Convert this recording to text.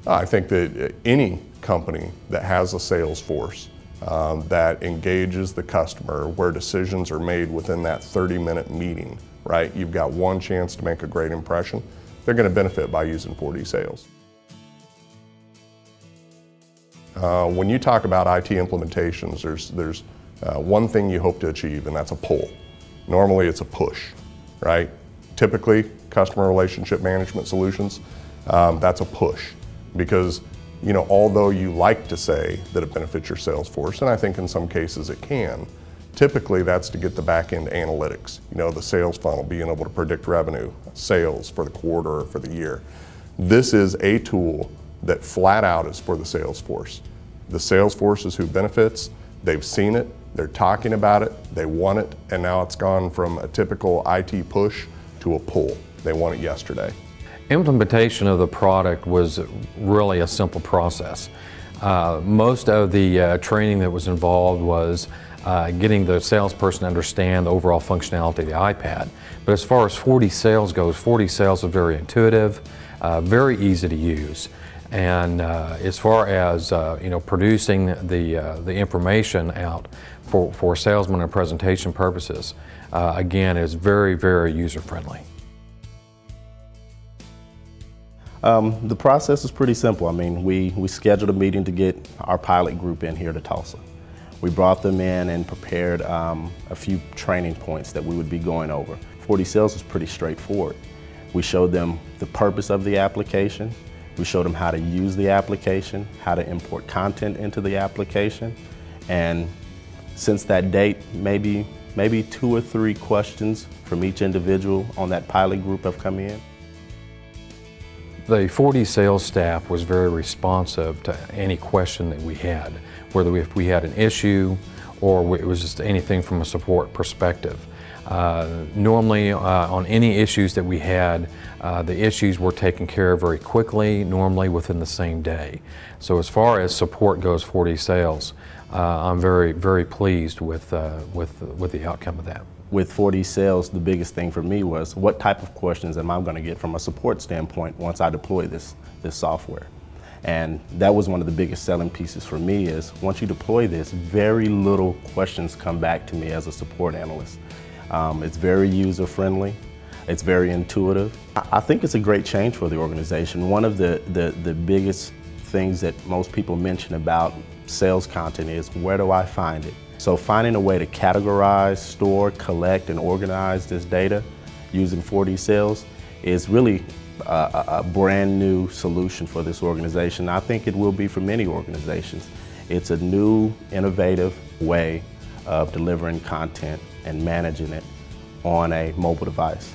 I think that any company that has a sales force that engages the customer, where decisions are made within that 30-minute meeting, right? You've got one chance to make a great impression. They're going to benefit by using 4DSales. When you talk about IT implementations, there's one thing you hope to achieve, and that's a pull. Normally it's a push, right? Typically, customer relationship management solutions, that's a push. Because, you know, although you like to say that it benefits your sales force, and I think in some cases it can, typically that's to get the back-end analytics. You know, the sales funnel, being able to predict revenue, sales for the quarter or for the year. This is a tool that flat out is for the sales force. The sales force is who benefits. They've seen it, they're talking about it, they want it, and now it's gone from a typical IT push to a pull. They want it yesterday. Implementation of the product was really a simple process. Most of the training that was involved was getting the salesperson to understand the overall functionality of the iPad. But as far as 4DSales goes, 4DSales is very intuitive, very easy to use. And as far as producing the information out for salesmen and presentation purposes, again, is very, very user-friendly. The process is pretty simple. I mean, we scheduled a meeting to get our pilot group in here to Tulsa. We brought them in and prepared a few training points that we would be going over. 4DSales was pretty straightforward. We showed them the purpose of the application. We showed them how to use the application, how to import content into the application. And since that date, maybe 2 or 3 questions from each individual on that pilot group have come in. The 4DSales staff was very responsive to any question that we had, whether if we had an issue or it was just anything from a support perspective. Normally on any issues that we had, the issues were taken care of very quickly, normally within the same day. So as far as support goes, 4DSales, I'm very, very pleased with the outcome of that. With 4DSales, the biggest thing for me was what type of questions am I going to get from a support standpoint once I deploy this software. And that was one of the biggest selling pieces for me is once you deploy this, very little questions come back to me as a support analyst. It's very user-friendly. It's very intuitive. I think it's a great change for the organization. One of the biggest things that most people mention about sales content is where do I find it? So finding a way to categorize, store, collect, and organize this data using 4DSales is really a brand new solution for this organization. I think it will be for many organizations. It's a new, innovative way of delivering content and managing it on a mobile device.